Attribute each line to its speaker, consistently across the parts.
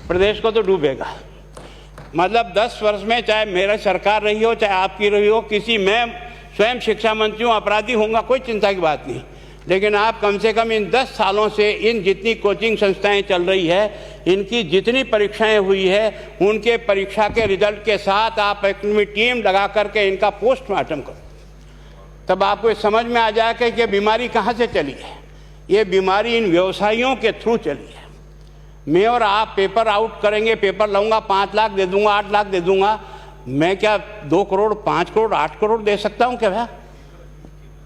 Speaker 1: प्रदेश को तो डूबेगा। मतलब 10 वर्ष में चाहे मेरा सरकार रही हो चाहे आपकी रही हो, किसी मैं स्वयं शिक्षा मंत्री हूँ, अपराधी होऊंगा, कोई चिंता की बात नहीं। लेकिन आप कम से कम इन 10 सालों से इन जितनी कोचिंग संस्थाएं चल रही है, इनकी जितनी परीक्षाएं हुई है, उनके परीक्षा के रिजल्ट के साथ आप एक टीम लगा करके इनका पोस्टमार्टम करो, तब आपको समझ में आ जाएगा कि ये बीमारी कहाँ से चली है। ये बीमारी इन व्यवसायियों के थ्रू चली है। मैं और आप पेपर आउट करेंगे, पेपर लाऊंगा, 5 लाख दे दूंगा, 8 लाख दे दूंगा, मैं क्या 2 करोड़, 5 करोड़, 8 करोड़ दे सकता हूँ क्या भैया?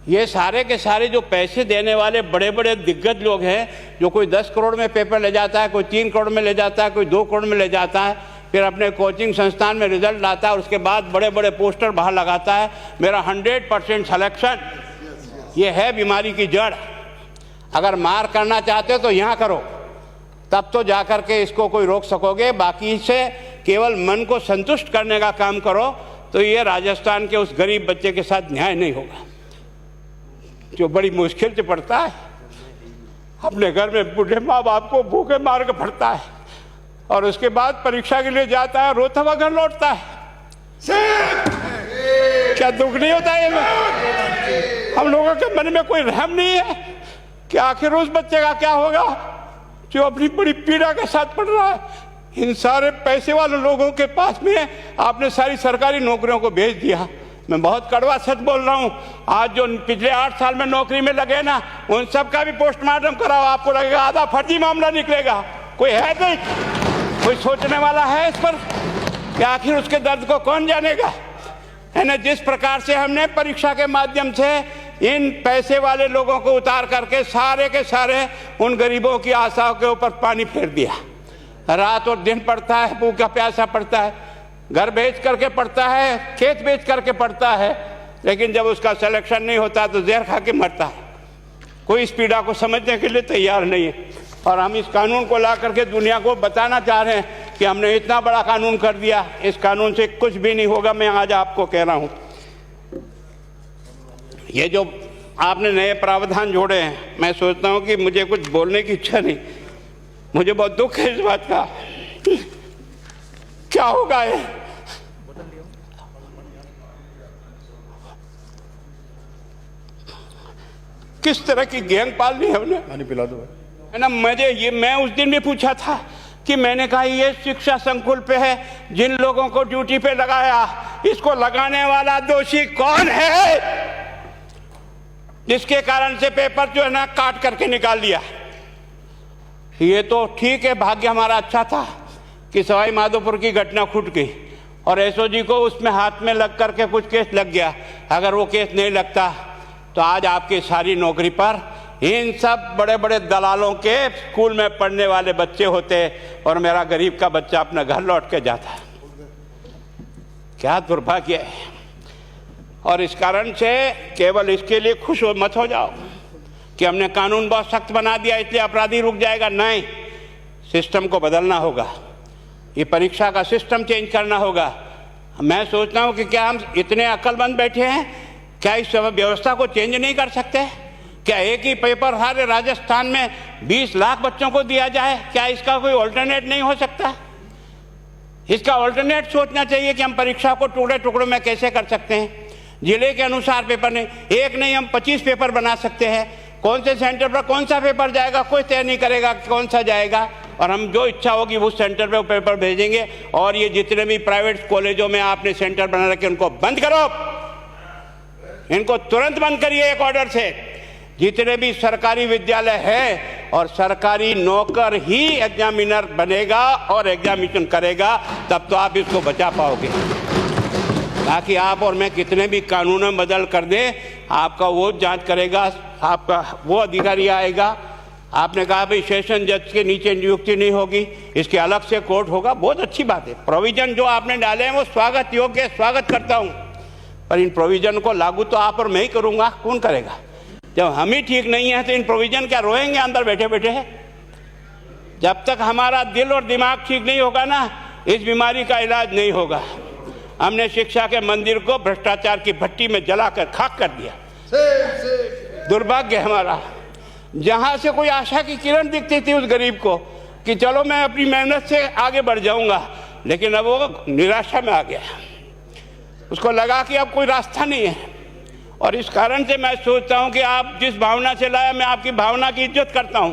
Speaker 1: ये सारे के सारे जो पैसे देने वाले बड़े बड़े दिग्गज लोग हैं, जो कोई 10 करोड़ में पेपर ले जाता है, कोई 3 करोड़ में ले जाता है, कोई 2 करोड़ में ले जाता है, फिर अपने कोचिंग संस्थान में रिजल्ट लाता है और उसके बाद बड़े बड़े पोस्टर बाहर लगाता है, मेरा 100% सिलेक्शन। ये है बीमारी की जड़। अगर मार करना चाहते हो तो यहाँ करो, तब तो जा कर के इसको कोई रोक सकोगे। बाकी से केवल मन को संतुष्ट करने का काम करो तो ये राजस्थान के उस गरीब बच्चे के साथ न्याय नहीं होगा, जो बड़ी मुश्किल से पढ़ता है, अपने घर में बूढ़े माँ बाप को भूखे मार के पढ़ता है और उसके बाद परीक्षा के लिए जाता है, रोता हुआ घर लौटता है। क्या दुख नहीं होता है? हम लोगों के मन में कोई रहम नहीं है कि आखिर उस बच्चे का क्या होगा जो अपनी बड़ी पीड़ा के साथ पढ़ रहा है। इन सारे पैसे वाले लोगों के पास में आपने सारी सरकारी नौकरियों को भेज दिया। मैं बहुत कड़वा सच बोल रहा हूँ। आज जो पिछले 8 साल में नौकरी में लगे ना, उन सब का भी पोस्टमार्टम कराओ, आपको लगेगा आधा फर्जी मामला निकलेगा। कोई है नहीं, कोई सोचने वाला है इस पर कि आखिर उसके दर्द को कौन जानेगा? है ना, जिस प्रकार से हमने परीक्षा के माध्यम से इन पैसे वाले लोगों को उतार करके सारे के सारे उन गरीबों की आशाओं के ऊपर पानी फेर दिया। रात और दिन पढ़ता है, भूखा प्यासा पढ़ता है, घर बेच करके पढ़ता है, खेत बेच करके पढ़ता है, लेकिन जब उसका सिलेक्शन नहीं होता तो जहर खा के मरता है। कोई इस पीड़ा को समझने के लिए तैयार नहीं है। और हम इस कानून को ला करके दुनिया को बताना चाह रहे हैं कि हमने इतना बड़ा कानून कर दिया, इस कानून से कुछ भी नहीं होगा। मैं आज आपको कह रहा हूं, ये जो आपने नए प्रावधान जोड़े हैं, मैं सोचता हूं कि मुझे कुछ बोलने की इच्छा नहीं, मुझे बहुत दुख है इस बात का। क्या होगा ये? किस तरह की गैंग पालनी है हमने?
Speaker 2: पानी पिला दो
Speaker 1: है ना। मैं उस दिन भी पूछा था कि मैंने कहा ये शिक्षा संकुल पे है, जिन लोगों को ड्यूटी पे लगाया, इसको लगाने वाला दोषी कौन है, जिसके कारण से पेपर जो है ना काट करके निकाल दिया। ये तो ठीक है, भाग्य हमारा अच्छा था कि सवाई माधोपुर की घटना फूट गई और एसओजी को उसमें हाथ में लग करके कुछ केस लग गया। अगर वो केस नहीं लगता तो आज आपकी सारी नौकरी पर इन सब बड़े बड़े दलालों के स्कूल में पढ़ने वाले बच्चे होते और मेरा गरीब का बच्चा अपना घर लौट के जाता। क्या दुर्भाग्य है। और इस कारण से केवल इसके लिए खुश मत हो जाओ कि हमने कानून बहुत सख्त बना दिया इसलिए अपराधी रुक जाएगा। नहीं, सिस्टम को बदलना होगा, ये परीक्षा का सिस्टम चेंज करना होगा। मैं सोचता हूँ कि क्या हम इतने अक्लमंद बैठे हैं, क्या इस व्यवस्था को चेंज नहीं कर सकते? क्या एक ही पेपर सारे राजस्थान में 20 लाख बच्चों को दिया जाए? क्या इसका कोई ऑल्टरनेट नहीं हो सकता? इसका ऑल्टरनेट सोचना चाहिए कि हम परीक्षा को टुकड़े टुकड़ों में कैसे कर सकते हैं। जिले के अनुसार पेपर नहीं, एक नहीं हम 25 पेपर बना सकते हैं। कौन से सेंटर पर कौन सा पेपर जाएगा कोई तय नहीं करेगा कौन सा जाएगा, और हम जो इच्छा होगी उस सेंटर पे वो पेपर भेजेंगे। और ये जितने भी प्राइवेट कॉलेजों में आपने सेंटर बना रखे उनको बंद करो, इनको तुरंत बंद करिए एक ऑर्डर से। जितने भी सरकारी विद्यालय है और सरकारी नौकर ही एग्जामिनर बनेगा और एग्जामिनेशन करेगा, तब तो आप इसको बचा पाओगे। ताकि आप और मैं कितने भी कानून बदल कर दें, आपका वो जांच करेगा, आपका वो अधिकारी आएगा। आपने कहा भाई सेशन जज के नीचे नियुक्ति नहीं होगी, इसके अलग से कोर्ट होगा, बहुत अच्छी बात है। प्रोविजन जो आपने डाले हैं वो स्वागत योग्य, स्वागत करता हूँ, पर इन प्रोविजन को लागू तो आप और मैं ही करूँगा, कौन करेगा? जब हम ही ठीक नहीं है तो इन प्रोविजन क्या रोएंगे अंदर बैठे बैठे? जब तक हमारा दिल और दिमाग ठीक नहीं होगा ना, इस बीमारी का इलाज नहीं होगा। हमने शिक्षा के मंदिर को भ्रष्टाचार की भट्टी में जलाकर खाक कर दिया। दुर्भाग्य हमारा, जहां से कोई आशा की किरण दिखती थी उस गरीब को, कि चलो मैं अपनी मेहनत से आगे बढ़ जाऊंगा, लेकिन अब वो निराशा में आ गया। उसको लगा कि अब कोई रास्ता नहीं है। और इस कारण से मैं सोचता हूं कि आप जिस भावना से लाया, मैं आपकी भावना की इज्जत करता हूं,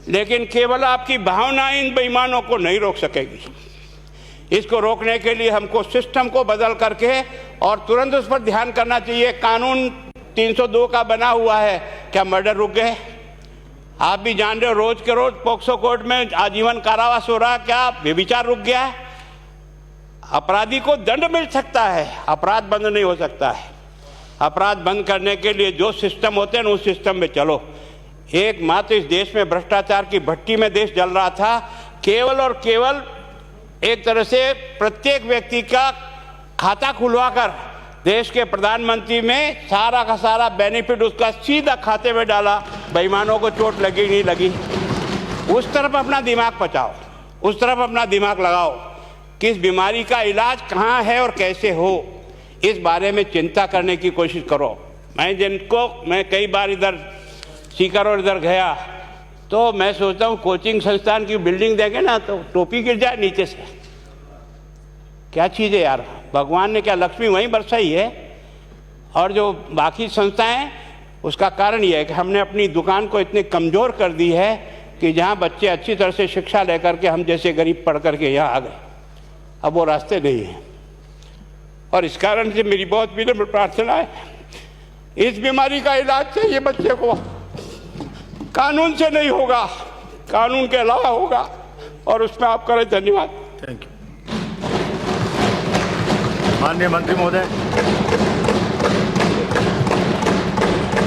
Speaker 1: लेकिन केवल आपकी भावना इन बेईमानों को नहीं रोक सकेगी। इसको रोकने के लिए हमको सिस्टम को बदल करके और तुरंत उस पर ध्यान करना चाहिए। कानून 302 का बना हुआ है, क्या मर्डर रुक गए? आप भी जान रहे हो, रोज के रोज पोक्सो कोर्ट में आजीवन कारावास हो रहा, क्या व्यभिचार रुक गया है? अपराधी को दंड मिल सकता है, अपराध बंद नहीं हो सकता है। अपराध बंद करने के लिए जो सिस्टम होते हैं उस सिस्टम में चलो। एकमात्र इस देश में भ्रष्टाचार की भट्टी में देश जल रहा था, केवल और केवल एक तरह से प्रत्येक व्यक्ति का खाता खुलवाकर देश के प्रधानमंत्री में सारा का सारा बेनिफिट उसका सीधा खाते में डाला। बेईमानों को चोट लगी नहीं लगी, उस तरफ अपना दिमाग बचाओ, उस तरफ अपना दिमाग लगाओ। किस बीमारी का इलाज कहाँ है और कैसे हो, इस बारे में चिंता करने की कोशिश करो। मैं कई बार इधर सीकर और इधर गया तो मैं सोचता हूँ कोचिंग संस्थान की बिल्डिंग देखें ना तो टोपी गिर जाए नीचे से। क्या चीज़ है यार, भगवान ने क्या लक्ष्मी वहीं बरसाई है? और जो बाकी संस्थाएं, उसका कारण यह है कि हमने अपनी दुकान को इतनी कमज़ोर कर दी है कि जहाँ बच्चे अच्छी तरह से शिक्षा लेकर के हम जैसे गरीब पढ़ करके यहाँ आ गए, अब वो रास्ते नहीं हैं। और इस कारण से मेरी बहुत विनम्र प्रार्थना है, इस बीमारी का इलाज चाहिए बच्चे को, कानून से नहीं होगा, कानून के अलावा होगा, और उसमें आप करें। धन्यवाद।
Speaker 2: Thank you. माननीय मंत्री महोदय।